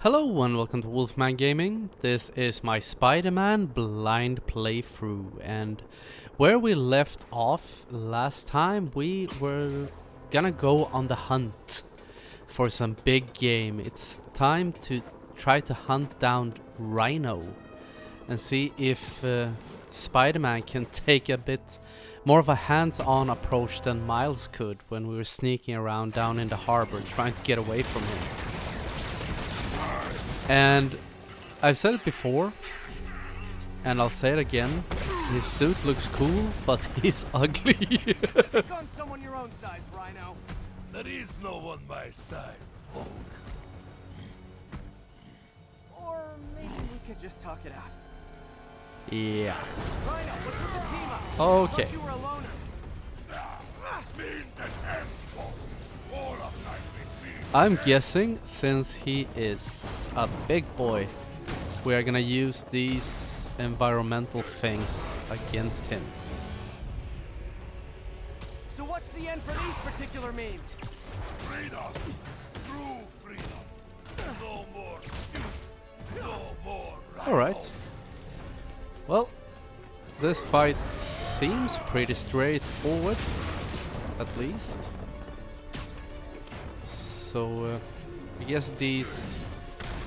Hello and welcome to Wolfman Gaming. This is my Spiderman blind playthrough, and where we left off last time we were gonna go on the hunt for some big game. It's time to try to hunt down Rhino and see if Spiderman can take a bit more of a hands-on approach than Miles could when we were sneaking around down in the harbor trying to get away from him. And I've said it before, and I'll say it again. His suit looks cool, but he's ugly. Take on someone your own size, Rhino. There is no one my size, Poke. Or maybe we could just talk it out. Yeah. Rhino, what's with the team up? Okay. Thought you were a loner. Means and ends, Poke. All of life is mean. I'm guessing, since he is a big boy, we are gonna use these environmental things against him. So what's the end for these particular means? Freedom. True freedom. No more you. No more Rhino. Alright. Well, this fight seems pretty straightforward, at least. So, I guess these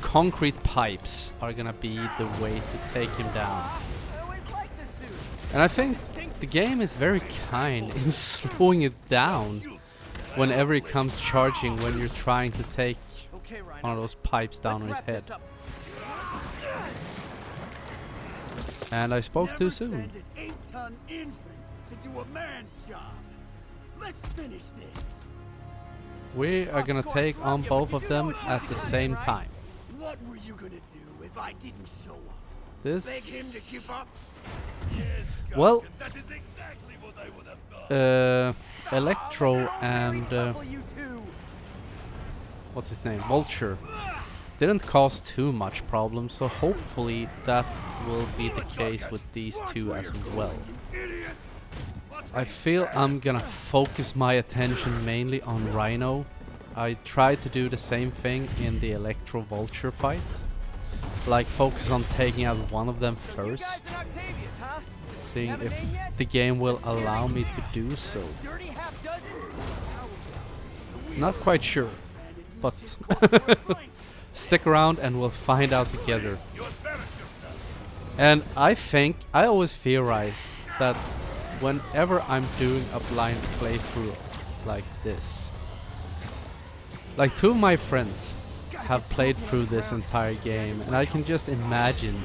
concrete pipes are gonna be the way to take him down. I always liked this suit. And I think the game is very kind in slowing it down whenever it comes charging when you're trying to take Okay, Rhino. one of those pipes down on his Let's wrap head. this up. And I spoke too Never soon. send an 8-ton infant to do a man's job. Let's finish this. We are gonna take on both of them at the same time. What were you gonna do if I didn't show up? Beg him to This... keep up? Yes, Well, Guardian, that is exactly what I would have done. Electro and... Couple you two. what's his name? Vulture. Didn't cause too much problem, so hopefully that will be the case with these two as well. I feel I'm gonna focus my attention mainly on Rhino. I tried to do the same thing in the Electro Vulture fight. Like focus on taking out one of them You guys first, in Octavius, huh? seeing Have a if name yet? the game will allow me to do so. Dirty half dozen? Not quite sure, but stick around and we'll find out together. And I think, I always theorize that whenever I'm doing a blind playthrough like this, like two of my friends have played through this entire game, and I can just imagine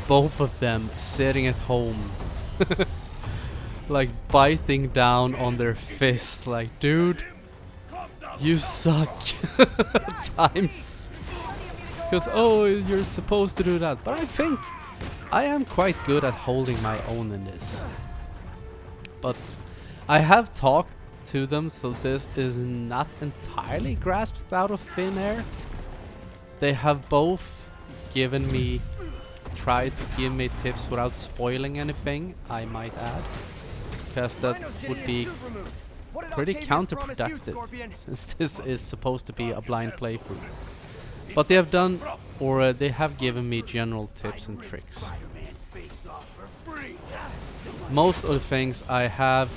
both of them sitting at home like biting down on their fists like, dude, you suck at times. Because, oh, you're supposed to do that. But I think I am quite good at holding my own in this. But I have talked to them, so this is not entirely grasped out of thin air. They have both given me, tried to give me tips without spoiling anything, I might add. Because that Rhino's getting would his be suit removed. What did pretty Octavius promise you, counterproductive, Scorpion? since this is supposed to be a blind playthrough. But they have done, or they have given me general tips and tricks. Spider-Man face off for free. Most of the things I have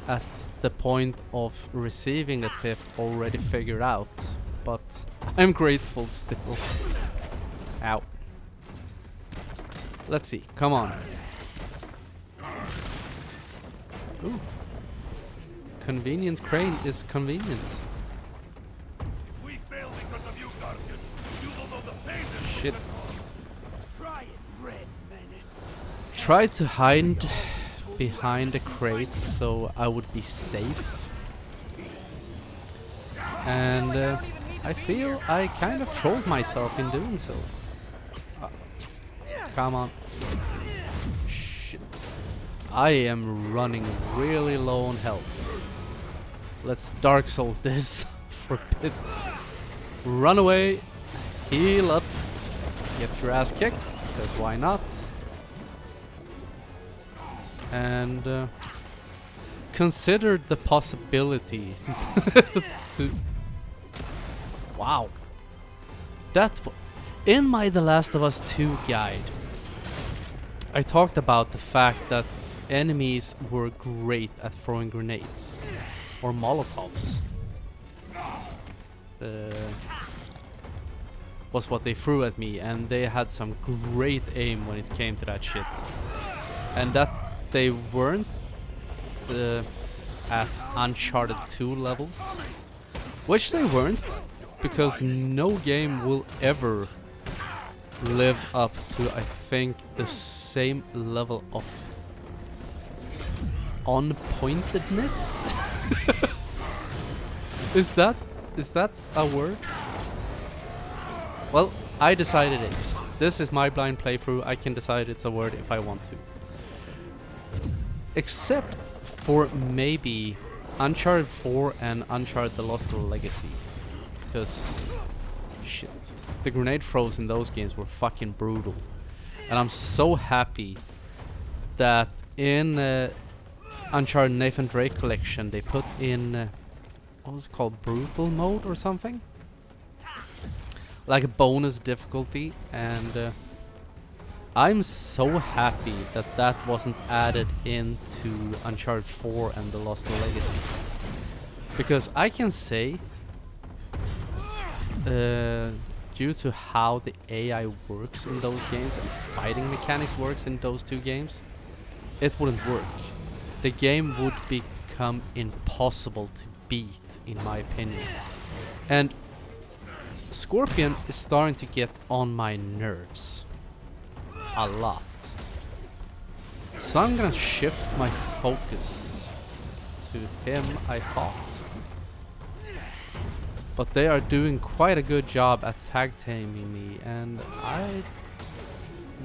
at the point of receiving the tip already figured out, but I'm grateful still. Ow. Let's see, come on. Ooh. Convenient crane is convenient. We failed because of you, Guardian. You don't know the pain that Shit. Try it, Red Menace. Try to hide behind the crates so I would be safe. And I feel I kind of trolled myself in doing so. Come on. Shit. I am running really low on health. Let's Dark Souls this for a bit. Run away. Heal up. Get your ass kicked, because why not? And consider the possibility to In my The Last of Us 2 guide, I talked about the fact that enemies were great at throwing grenades or molotovs. Was what they threw at me, and they had some great aim when it came to that shit. And that they weren't at Uncharted 2 levels, which they weren't, because no game will ever live up to, I think, the same level of on-pointedness. Is that a word? Well, I decide it is. This is my blind playthrough. I can decide it's a word if I want to. Except for maybe Uncharted 4 and Uncharted The Lost Legacy. Because, shit, the grenade throws in those games were fucking brutal. And I'm so happy that in Uncharted Nathan Drake Collection they put in, what was it called, brutal mode or something? Like a bonus difficulty, and I'm so happy that that wasn't added into Uncharted 4 and The Lost Legacy. Because I can say, due to how the AI works in those games and fighting mechanics works in those two games, it wouldn't work. The game would become impossible to beat, in my opinion. And Scorpion is starting to get on my nerves a lot. So I'm gonna shift my focus to him, I thought. But they are doing quite a good job at tag taming me, and I'm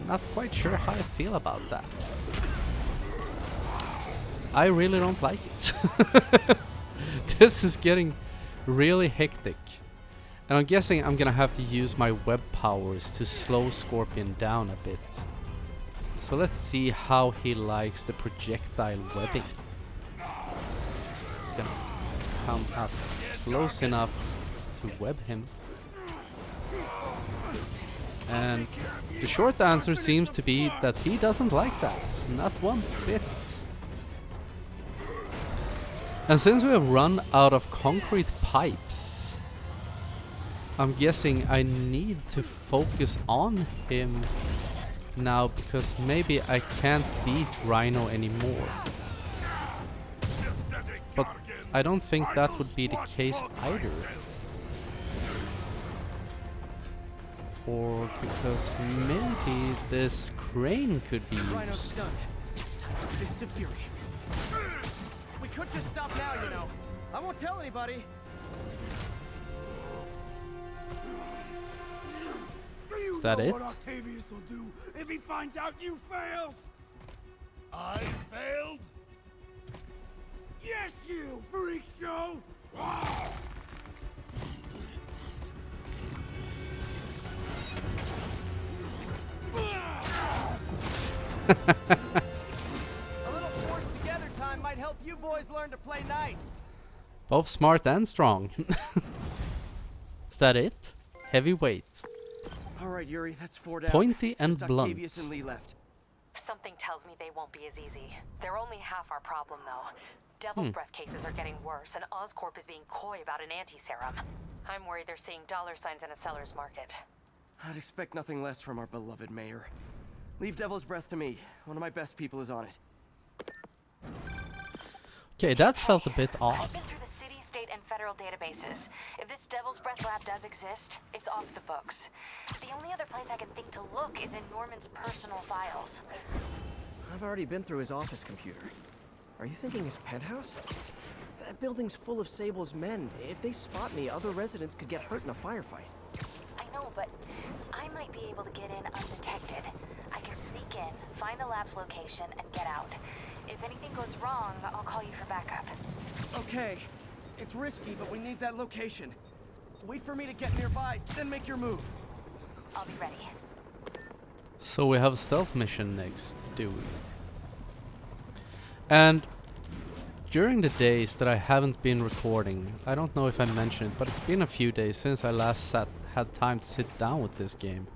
not quite sure how I feel about that. I really don't like it. This is getting really hectic. And I'm guessing I'm gonna have to use my web powers to slow Scorpion down a bit. So let's see how he likes the projectile webbing. Just gonna come up close enough to web him. And the short answer seems to be that he doesn't like that. Not one bit. And since we have run out of concrete pipes, I'm guessing I need to focus on him now, because maybe I can't beat Rhino anymore. But I don't think that would be the case either. Or because maybe this crane could be used. We could just stop now, you know. I won't tell anybody. Is that it? What Octavius will do if he finds out you failed? I failed? Yes, you freak show! A little forced together time might help you boys learn to play nice. Both smart and strong. Is that it? Heavyweight. All right, Yuri, that's 4 down. Pointy and Just blunt. Octavius and Lee left. Something tells me they won't be as easy. They're only half our problem, though. Devil's Breath cases are getting worse, and Oscorp is being coy about an anti-serum. I'm worried they're seeing dollar signs in a seller's market. I'd expect nothing less from our beloved mayor. Leave Devil's Breath to me. One of my best people is on it. Okay, that felt a bit odd. I've been through the city, state, and federal databases. If this Devil's Breath lab does exist, it's off the books. The only other place I can think to look is in Norman's personal files. I've already been through his office computer. Are you thinking his penthouse? That building's full of Sable's men. If they spot me, other residents could get hurt in a firefight. I know, but I might be able to get in undetected. I can sneak in, find the lab's location, and get out. If anything goes wrong, I'll call you for backup. Okay. It's risky, but we need that location. Wait for me to get nearby, then make your move. I'll be ready. So we have a stealth mission next, do we? And during the days that I haven't been recording, I don't know if I mentioned it, but it's been a few days since I last had time to sit down with this game.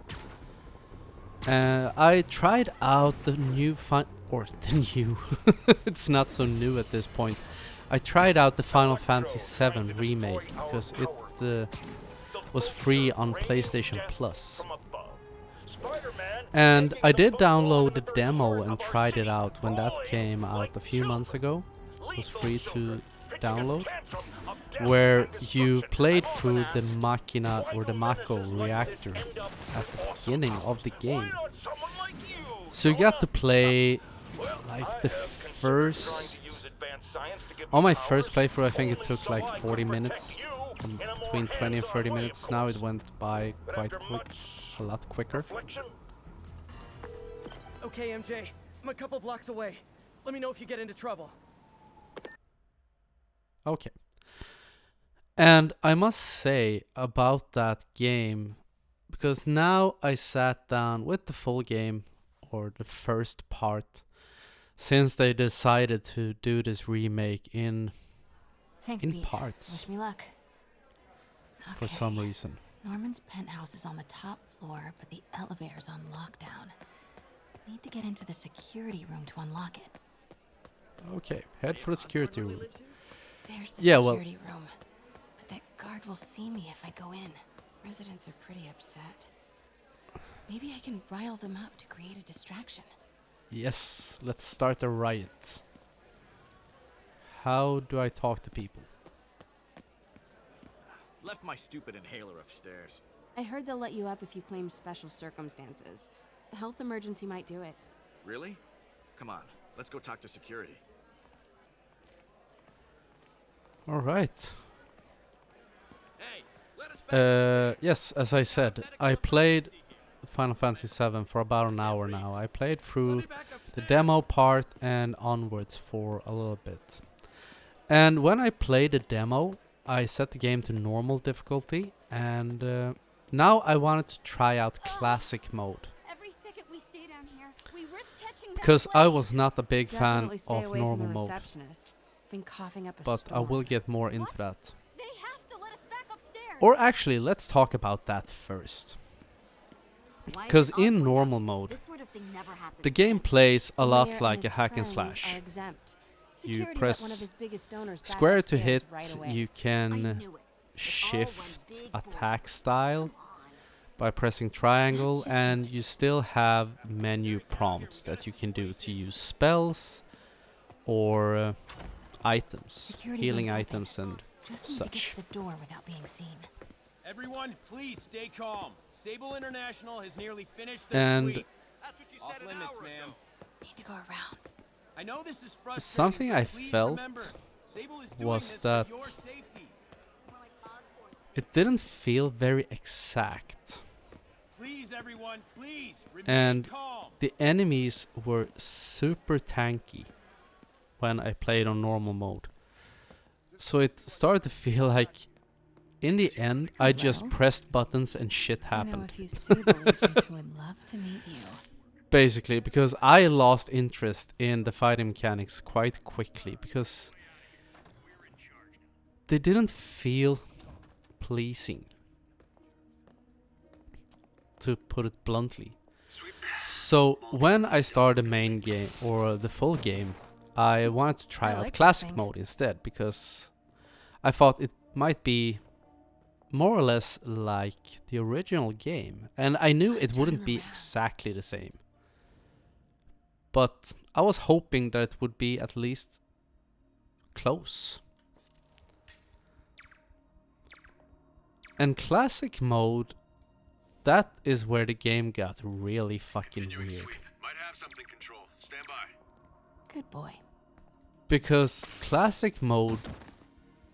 I tried out the new it's not so new at this point. I tried out the Final Fantasy VII remake because it was free on PlayStation Plus. And I did download the demo and tried it out when that came out a few months ago. It was free to download, where you played through the Machina or the Mako reactor at the beginning of the game. So you got to play like the first... On my first playthrough I think it took like 40 minutes, between 20 and 30 minutes. Now it went by quite quick, a lot quicker. Okay, MJ, I'm a couple blocks away. Let me know if you get into trouble. Okay. And I must say about that game, because now I sat down with the full game, or the first part, since they decided to do this remake in parts. Wish me luck. For some reason. Norman's penthouse is on the top floor, but the elevator's on lockdown. Need to get into the security room to unlock it. Okay, head for the security room. There's the Yeah, well, security room. But that guard will see me if I go in. Residents are pretty upset. Maybe I can rile them up to create a distraction. yes, let's start a riot. How do I talk to people? Left my stupid inhaler upstairs. I heard they'll let you up if you claim special circumstances. A health emergency might do it. Really? Come on, let's go talk to security. Alright. Hey, let us Yes, as I said, I played Final Fantasy VII for about an hour now. I played through the demo part and onwards for a little bit. And when I played the demo, I set the game to normal difficulty, and now I wanted to try out classic mode. Every second we stay down here, we risk catching that Because I plague. was not a big fan Definitely stay of away normal from the mode. receptionist. Been coughing up a But I storm. will get more into that. They have to let us back upstairs. Or actually, let's talk about that first. Because in normal mode, This sort of thing never happens. the game plays a The lot mayor like and a his hack and friends slash. are exempt. You Security let press one of his biggest donors back square to upstairs hit, right away. you I can knew it. It's all one shift big attack bullseye. style Come on. by pressing triangle, and you still have menu prompts that you can do to use spells or items, Security healing room's open. items and Just need to get such. to the door without being seen. Everyone, please stay calm. Sable International has nearly finished And sweep. That's what you Off said an limits, hour ma'am. ago. Need to go around. I know this is frustrating. Something but I please felt remember, Sable is doing was this for that your safety. More like Osborn. It didn't feel very exact. Please, everyone, please remain And calm. the enemies were super tanky when I played on normal mode. So it started to feel like, in the end, I just Well, pressed buttons and shit I know a happened. few Sable agents who would love to meet you. Basically, because I lost interest in the fighting mechanics quite quickly, because they didn't feel pleasing, to put it bluntly. So when I started the main game, or the full game, I wanted to try I out like this classic thing. mode instead, because I thought it might be more or less like the original game, and I knew it wouldn't be around. exactly the same. But I was hoping that it would be at least close. And classic mode, that is where the game got really fucking weird. Might have something, Control. Stand by. Good boy. Because classic mode,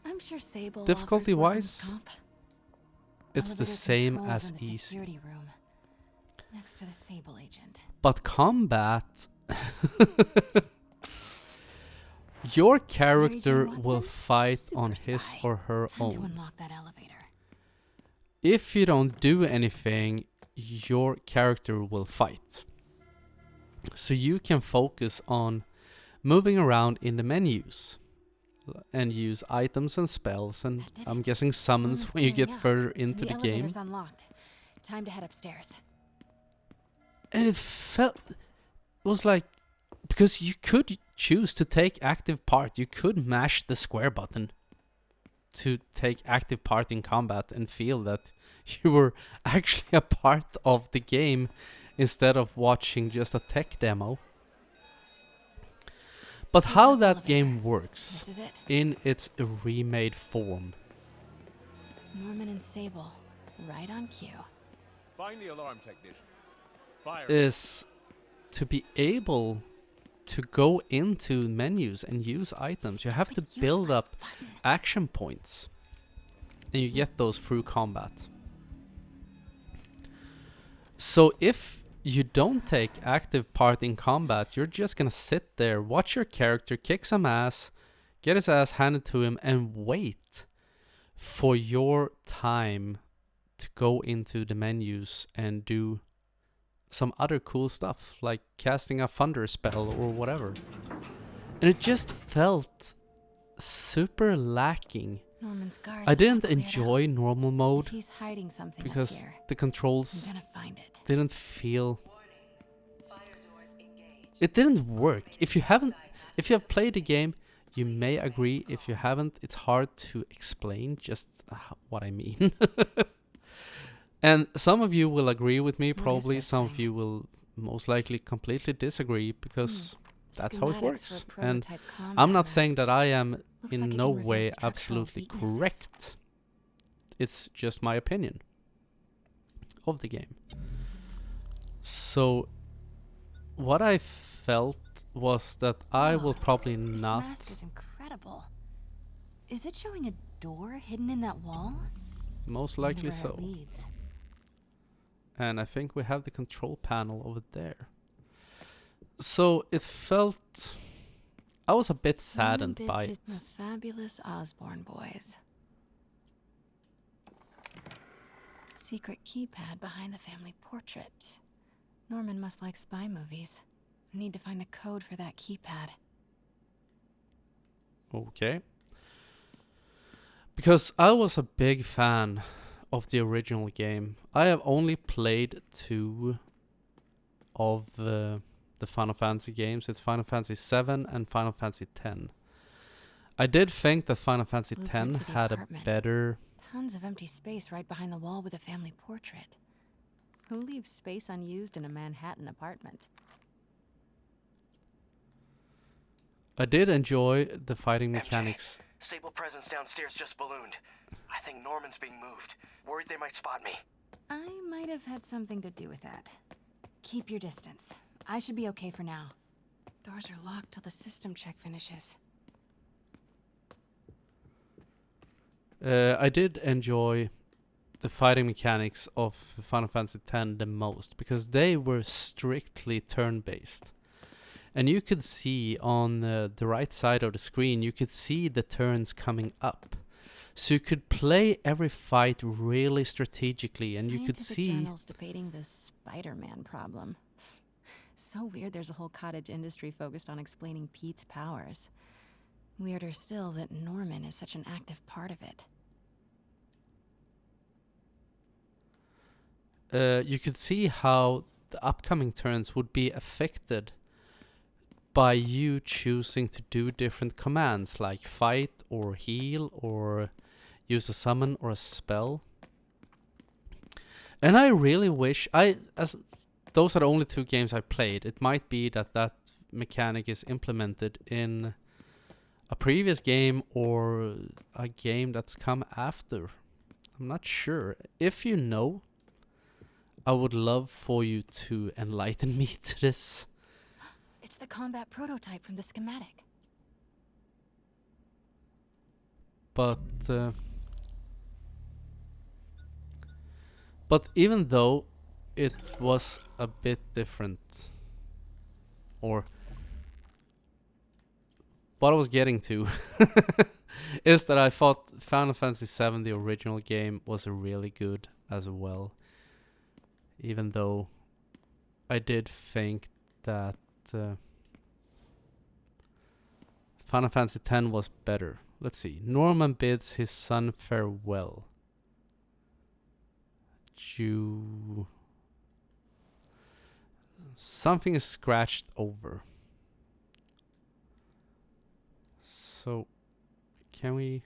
I'm sure Sable difficulty-wise, offers workman's comp. it's the Elevator same controls as in the easy. security room, next to the Sable agent. But combat, your character Watson? will fight Super on his spy. or her Time to own. unlock that elevator. If you don't do anything, your character will fight. So you can focus on moving around in the menus and use items and spells, and That did I'm it. guessing summons Norman's when you get clearing up, further and into the game. elevator's unlocked. Time to head upstairs. And it was like, because you could choose to take active part. You could mash the square button to take active part in combat and feel that you were actually a part of the game instead of watching just a tech demo. But how Lighthouse that elevator. game works This is it. in its remade form Norman and Sable, right on cue. Find the alarm technician. Fire. is to be able to go into menus and use items. You have to Stupid build useless up button. action points, and you get those through combat. So if you don't take active part in combat, you're just gonna sit there, watch your character kick some ass, get his ass handed to him, and wait for your time to go into the menus and do some other cool stuff, like casting a thunder spell or whatever. And it just felt super lacking. Norman's guards I have didn't cleared enjoy out. normal mode If he's hiding something up because here, the I'm controls gonna find it. didn't feel... It didn't work. If you have played the game, you may agree. If you haven't, it's hard to explain just what I mean. And some of you will agree with me, What is probably. this Some of thing? you will most likely completely disagree, because that's how it Schematics for a works. And prototype I'm combat not saying mask. that I am Looks in like it no can reveal way structural absolutely weaknesses. correct. It's just my opinion of the game. So what I felt was that I will probably This not... mask is incredible. Is it showing a door hidden in that wall? Most Wonder likely where it so. leads. And I think we have the control panel over there. So it felt... I was a bit saddened Norman by Bits it. is the fabulous Osborne boys. Secret keypad behind the family portrait. Norman must like spy movies. Need to find the code for that keypad. Okay. Because I was a big fan of the original game. I have only played 2 of the Final Fantasy games. It's Final Fantasy 7 and Final Fantasy 10. I did think that Final Fantasy Blueprint 10 for the had a apartment. better... Tons of empty space right behind the wall with a family portrait. Who leaves space unused in a Manhattan apartment? I did enjoy the fighting MJ, mechanics. Sable presence downstairs just ballooned. I think Norman's being moved. Worried they might spot me. I might have had something to do with that. Keep your distance. I should be okay for now. Doors are locked till the system check finishes. I did enjoy the fighting mechanics of Final Fantasy X the most, because they were strictly turn-based. And you could see on the right side of the screen, you could see the turns coming up. So you could play every fight really strategically, and you could Scientific see... journals debating the Spiderman problem. So weird there's a whole cottage industry focused on explaining Pete's powers. Weirder still that Norman is such an active part of it. You could see how the upcoming turns would be affected by you choosing to do different commands, like fight or heal or use a summon or a spell. And I really wish as those are the only 2 games I played. It might be that that mechanic is implemented in a previous game or a game that's come after. I'm not sure. If you know, I would love for you to enlighten me to this. It's the combat prototype from the schematic. But even though it was a bit different, or what I was getting to is that I thought Final Fantasy VII, the original game, was really good as well. Even though I did think that Final Final Fantasy X was better. Let's see. Norman bids his son farewell. Something is scratched over. So, can we...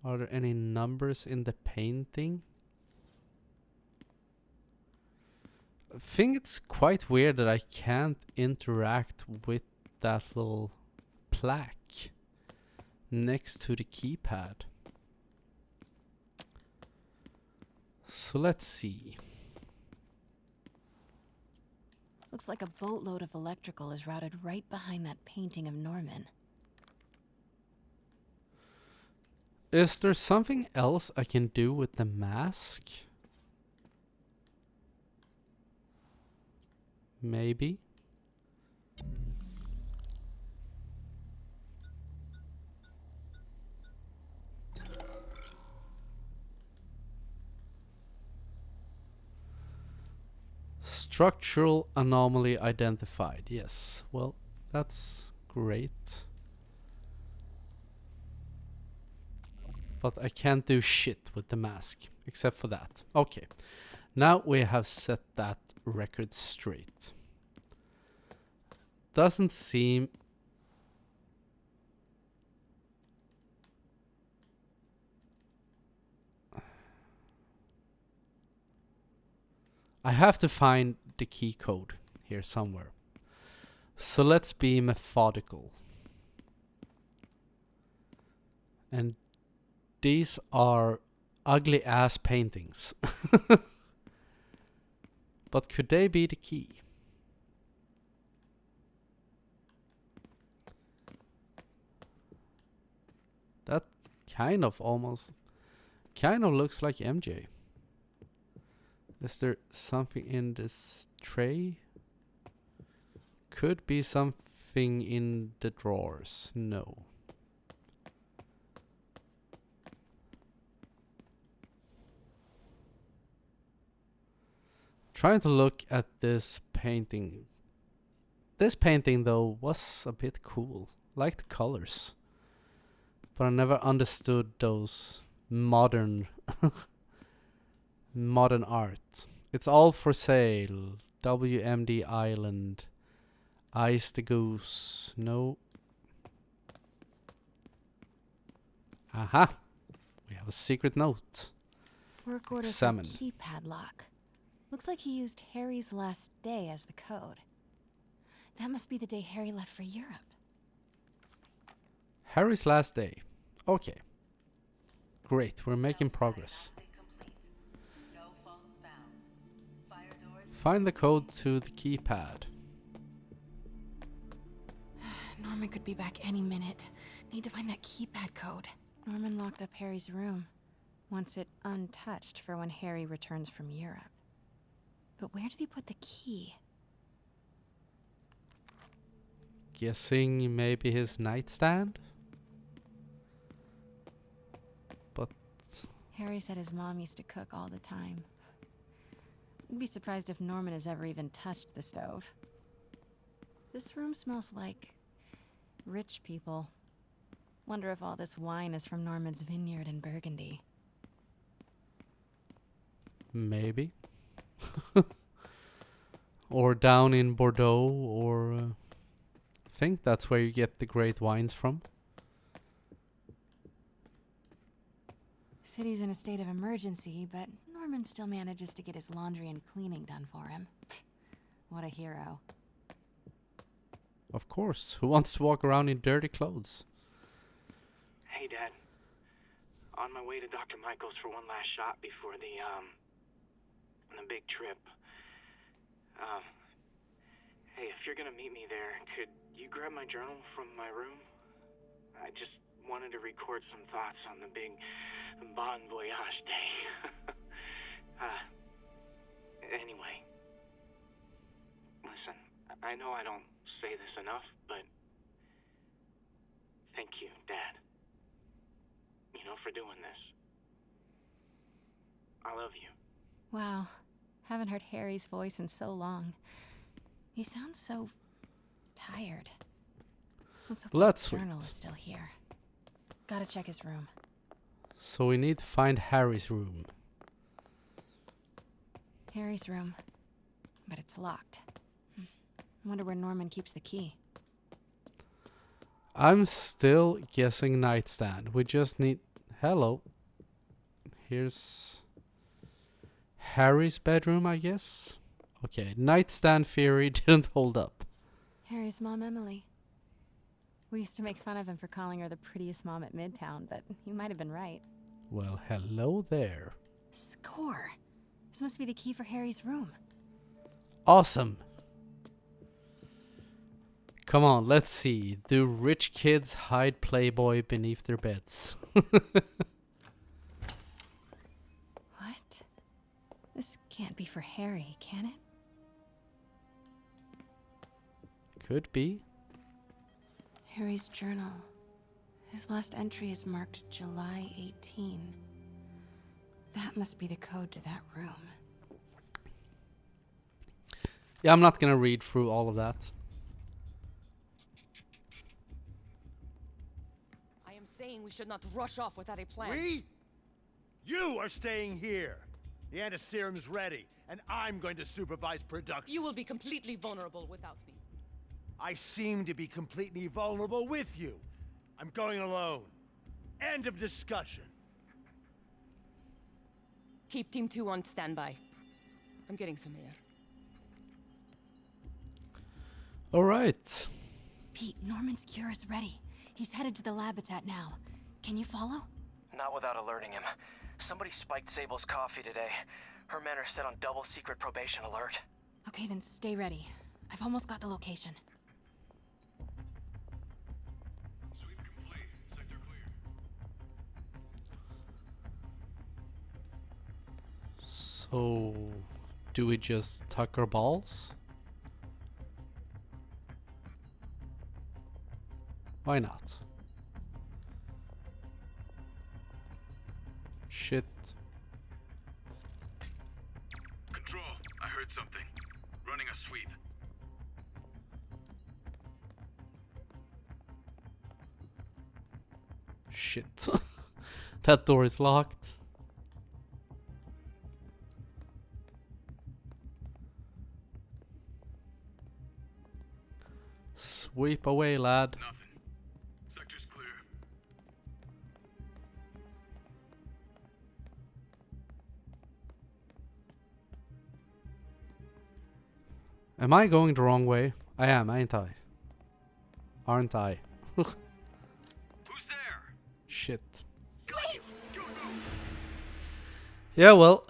Are there any numbers in the painting? I think it's quite weird that I can't interact with that little plaque next to the keypad. So let's see. Looks like a boatload of electrical is routed right behind that painting of Norman. Is there something else I can do with the mask? Maybe. Structural anomaly identified. Yes. Well, that's great. But I can't do shit with the mask except for that. Okay. Now we have set that record straight. Doesn't seem... I have to find the key code here somewhere. So let's be methodical. And these are ugly ass paintings. But could they be the key? That kind of looks like MJ. Is there something in this tray? Could be something in the drawers. No. Trying to look at this painting. This painting though was a bit cool. Like the colors. But I never understood those modern modern art. It's all for sale. WMD Island. Ice the Goose. No. Aha. We have a secret note. Work order Examine. for keypad lock. Looks like he used Harry's last day as the code. That must be the day Harry left for Europe. Harry's last day. Okay. Great, we're making progress. Find the code to the keypad. Norman could be back any minute. Need to find that keypad code. Norman locked up Harry's room. Wants it untouched for when Harry returns from Europe. But where did he put the key? Guessing maybe his nightstand? But... Harry said his mom used to cook all the time. I'd be surprised if Norman has ever even touched the stove. This room smells like rich people. Wonder if all this wine is from Norman's vineyard in Burgundy. Maybe. Or down in Bordeaux, or... I think that's where you get the great wines from. City's in a state of emergency, but Norman still manages to get his laundry and cleaning done for him. What a hero. Of course. Who wants to walk around in dirty clothes? Hey, Dad. On my way to Dr. Michael's for one last shot before the big trip. Hey, if you're gonna meet me there, could you grab my journal from my room? I just wanted to record some thoughts on the big bon voyage day. Anyway. Listen, I know I don't say this enough, but thank you, Dad. You know, for doing this. I love you. Wow. Haven't heard Harry's voice in so long. He sounds so tired. Let's hope Well, that's the sweet. journal is still here. Gotta check his room. So we need to find Harry's room. Harry's room. But it's locked. I wonder where Norman keeps the key. I'm still guessing nightstand. We just need... Hello. Here's Harry's bedroom, I guess. Okay, nightstand theory didn't hold up. Harry's mom, Emily. We used to make fun of him for calling her the prettiest mom at Midtown, but he might have been right. Well, hello there. Score! This must be the key for Harry's room. Awesome. Come on, let's see. Do rich kids hide Playboy beneath their beds? What? This can't be for Harry, can it? Could be. Harry's journal. His last entry is marked July 18. That must be the code to that room. Yeah, I'm not gonna read through all of that. I am saying we should not rush off without a plan. We? You are staying here. The antiserum's ready, and I'm going to supervise production. You will be completely vulnerable without me. I seem to be completely vulnerable with you. I'm going alone. End of discussion. Keep Team 2 on standby. I'm getting some air. Alright. Pete, Norman's cure is ready. He's headed to the lab it's at now. Can you follow? Not without alerting him. Somebody spiked Sable's coffee today. Her men are set on double secret probation alert. Okay, then stay ready. I've almost got the location. Sweep complete. Sector clear. So, do we just tuck our balls? Why not? Shit. Control, I heard something. Running a sweep. Shit. That door is locked. Sweep away, lad. Nothing. Sector's clear. Am I going the wrong way? I am, ain't I? Aren't I? Who's there? Shit. Wait! Go, go! Yeah, well.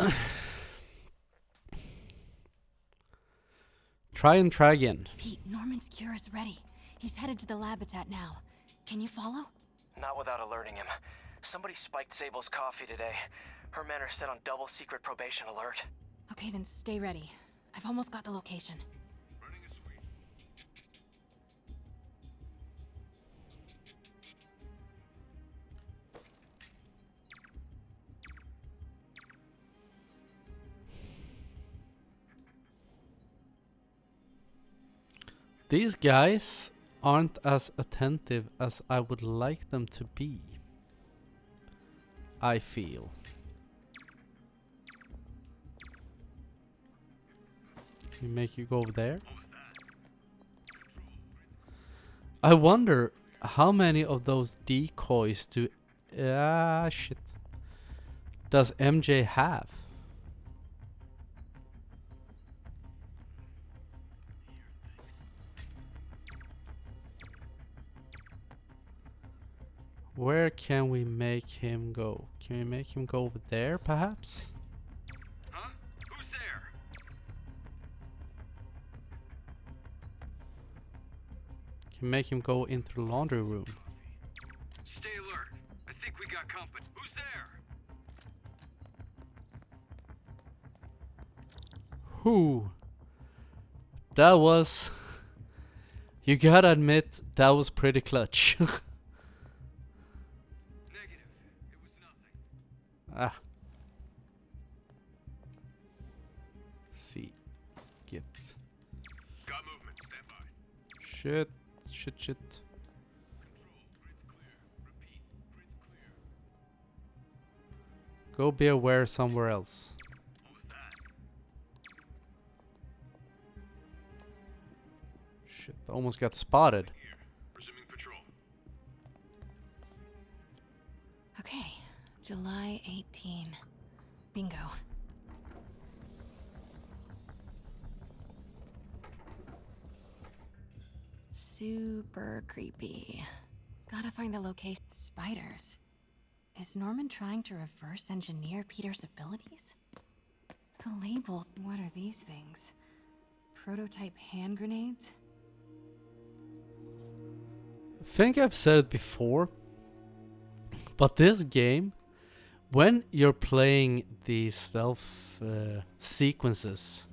Try again. Pete, Norman's cure is ready. He's headed to the lab it's at now. Can you follow? Not without alerting him. Somebody spiked Sable's coffee today. Her men are set on double secret probation alert. Okay, then stay ready. I've almost got the location. Running a sweep. These guys aren't as attentive as I would like them to be. I feel. Can we make you go over there? I wonder how many of those decoys do... shit. Does MJ have? Where can we make him go? Can we make him go over there, perhaps? Huh? Who's there? Can make him go into the laundry room. Stay alert. I think we got company. Who's there? Who? That was... You gotta admit, that was pretty clutch. Negative. It was nothing. Ah. See. Get. Got movement. Stand by. Shit, shit, shit. Go be aware somewhere else. Shit, I almost got spotted. Okay, July 18. Bingo. Super creepy. Gotta find the location. Spiders. Is Norman trying to reverse engineer Peter's abilities? The label. What are these things? Prototype hand grenades? I think I've said it before, but this game, when you're playing these stealth sequences,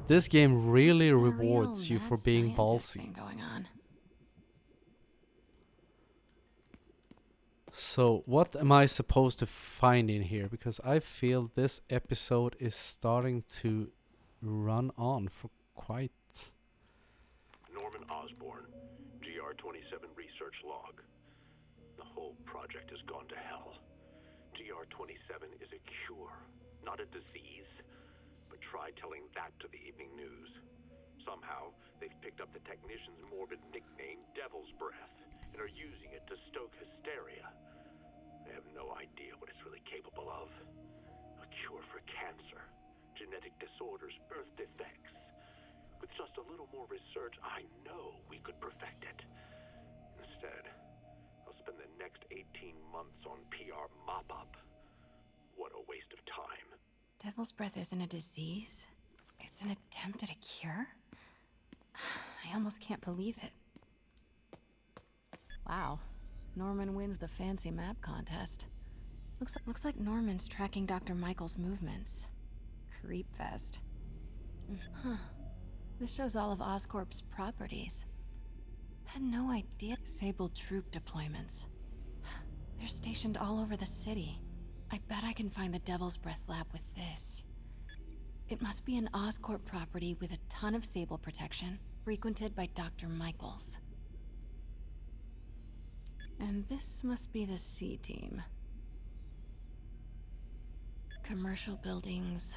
this game really rewards you for being ballsy. Going on. So what am I supposed to find in here? Because I feel this episode is starting to run on for quite... Norman Osborn, GR27 research log. The whole project has gone to hell. GR27 is a cure, not a disease. But try telling that to the evening news. Somehow, they've picked up the technician's morbid nickname, Devil's Breath, and are using it to stoke hysteria. They have no idea what it's really capable of. A cure for cancer, genetic disorders, birth defects. With just a little more research, I know we could perfect it. Instead, I'll spend the next 18 months on PR mop-up. What a waste of time. Devil's Breath isn't a disease. It's an attempt at a cure? I almost can't believe it. Wow. Norman wins the fancy map contest. Looks like Norman's tracking Dr. Michael's movements. Creepfest. Huh. This shows all of Oscorp's properties. Had no idea. Sable troop deployments. They're stationed all over the city. I bet I can find the Devil's Breath lab with this. It must be an Oscorp property with a ton of Sable protection, frequented by Dr. Michaels. And this must be the C team. Commercial buildings.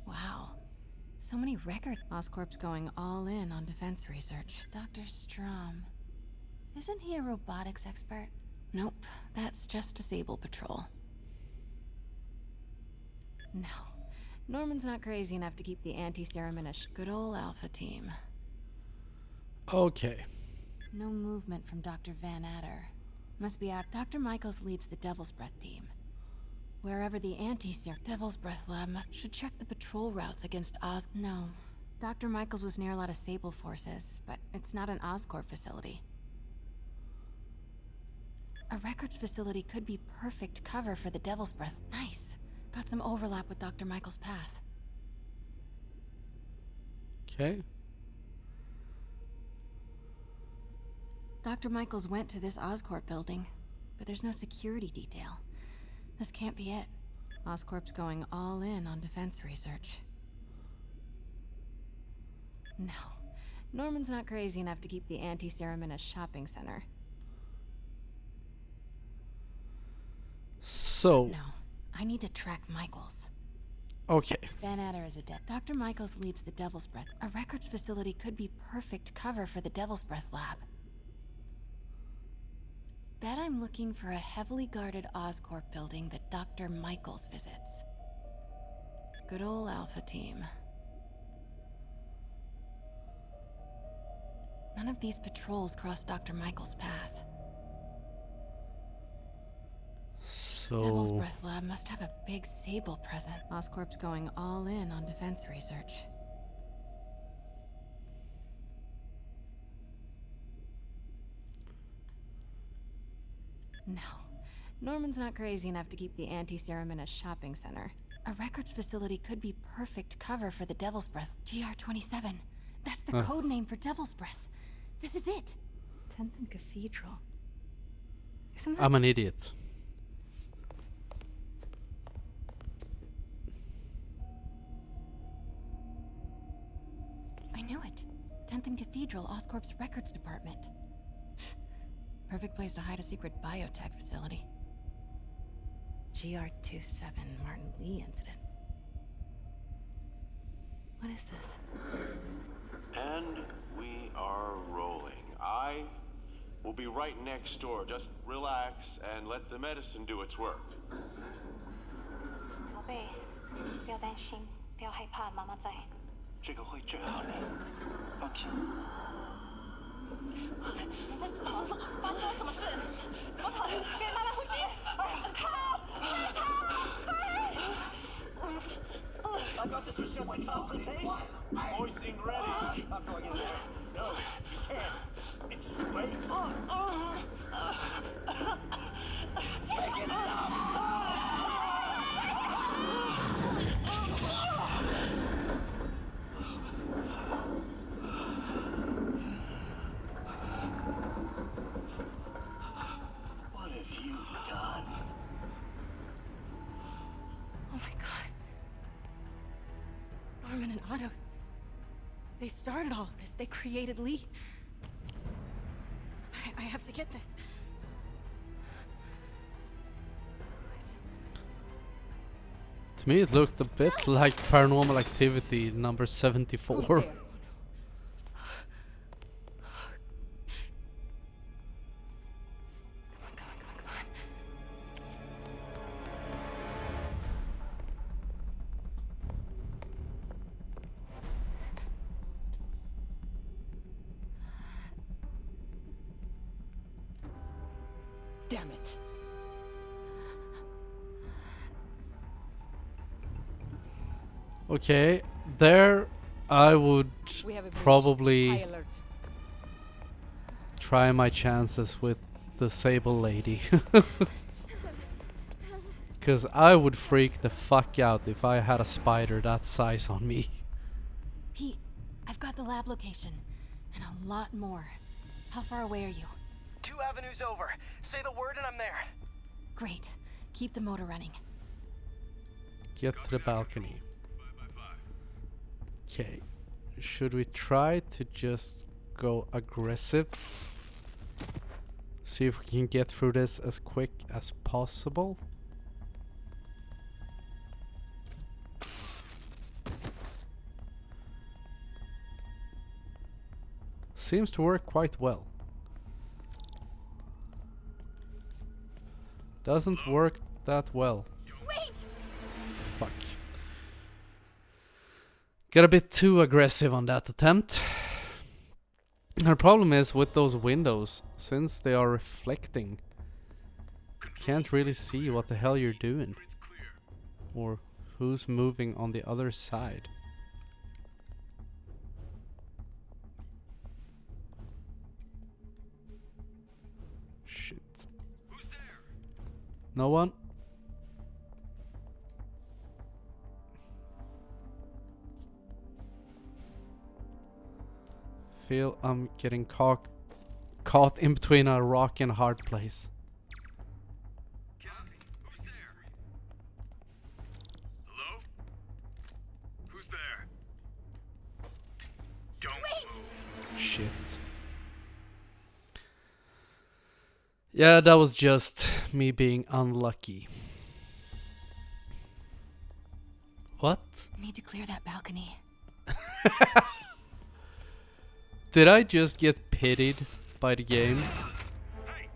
Wow. So many records. Oscorp's going all in on defense research. Dr. Strom. Isn't he a robotics expert? Nope, that's just a Sable patrol. No. Norman's not crazy enough to keep the anti-serum in a good old Alpha team. Okay. No movement from Dr. Van Adder. Must be out. Dr. Michaels leads the Devil's Breath team. Wherever the anti-serum Devil's Breath lab should check the patrol routes against Oz. No. Dr. Michaels was near a lot of Sable forces, but it's not an Oscorp facility. A records facility could be perfect cover for the Devil's Breath. Nice. Got some overlap with Dr. Michael's path. Okay. Dr. Michaels went to this Oscorp building, but there's no security detail. This can't be it. Oscorp's going all in on defense research. No. Norman's not crazy enough to keep the anti-serum in a shopping center. So... No. I need to track Michaels. Okay. Van Adder is a dead. Dr. Michaels leads the Devil's Breath. A records facility could be perfect cover for the Devil's Breath lab. Bet I'm looking for a heavily guarded Oscorp building that Dr. Michaels visits. Good old Alpha team. None of these patrols cross Dr. Michaels' path. Devil's Breath lab must have a big Sable present. Oscorp's going all in on defense research. No. Norman's not crazy enough to keep the anti-serum in a shopping center. A records facility could be perfect cover for the Devil's Breath. GR27. That's the code name for Devil's Breath. This is it. 10th and Cathedral. Isn't that... I'm an idiot. I knew it. 10th and Cathedral, Oscorp's records department. Perfect place to hide a secret biotech facility. GR27 Martin Lee incident. What is this? And we are rolling. I will be right next door. Just relax and let the medicine do its work. 宝贝，不要担心，不要害怕，妈妈在。这个会治好你，放心。你在什么？发生了什么事？怎么可能？给妈妈呼吸！I thought this was just a consultation. Hoisting ready. I'm going in there. No, you can't. It's too late. Make it stop. What have you done? Oh my god. Norman and Otto. They started all of this. They created Lee. I have to get this. To me, it looked a bit like Paranormal Activity number 74. Damn it. Okay, there I would probably try my chances with the Sable Lady. Because I would freak the fuck out if I had a spider that size on me. Pete, I've got the lab location. And a lot more. How far away are you? 2 avenues over. Say the word and I'm there. Great. Keep the motor running. Get to the balcony. Okay. Should we try to just go aggressive? See if we can get through this as quick as possible. Seems to work quite well. Doesn't work that well. Wait! Fuck. Got a bit too aggressive on that attempt. The problem is with those windows, since they are reflecting, can't really see what the hell you're doing. Or who's moving on the other side. Shit. No one? Feel I'm getting caught in between a rock and a hard place. Kathy, who's there? Hello? Who's there? Don't move. Shit. Yeah, that was just me being unlucky. What? Need to clear that balcony. Did I just get pitied by the game? Hey!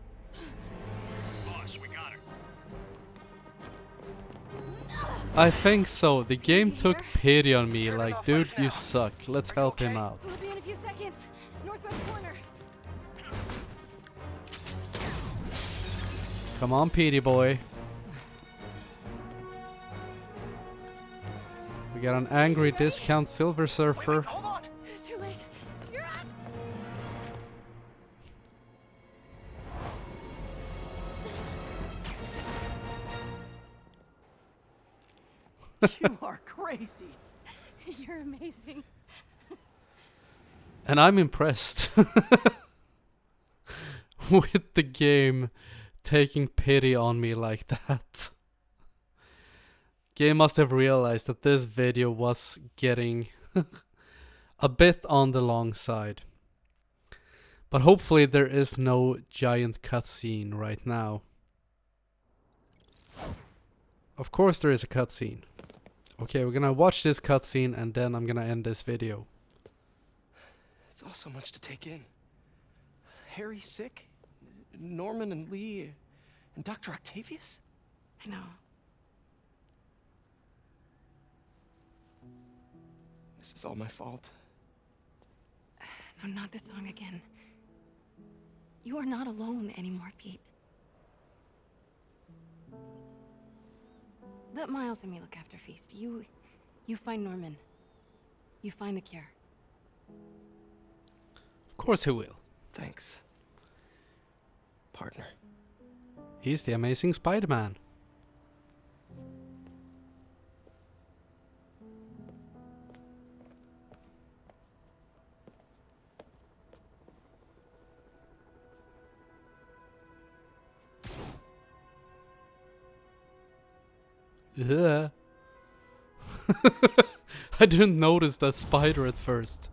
Boss, we got her. I think so. The game took pity on me, like, dude, you suck. Let's help him out. We'll be in a few seconds. Northwest corner. Come on, Petey boy. We got an angry discount Silver Surfer. Hold on. It's too late. You're up. You are crazy. You're amazing. And I'm impressed with the game taking pity on me like that. Game must have realized that this video was getting a bit on the long side. But hopefully there is no giant cutscene right now. Of course there is a cutscene. Okay, we're gonna watch this cutscene and then I'm gonna end this video. It's all so much to take in. Harry's sick? Norman and Lee and Dr. Octavius? I know. This is all my fault. No, not this song again. You are not alone anymore, Pete. Let Miles and me look after Feast. You find Norman. You find the cure. Of course he will. Thanks, partner. He's the amazing Spider-Man. Yeah. I didn't notice that spider at first.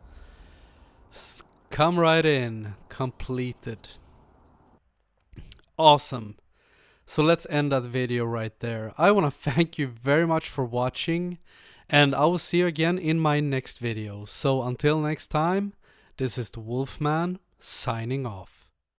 Come right in. Completed. Awesome. So let's end that video right there. I want to thank you very much for watching, and I will see you again in my next video. So until next time, this is the Wolfman signing off.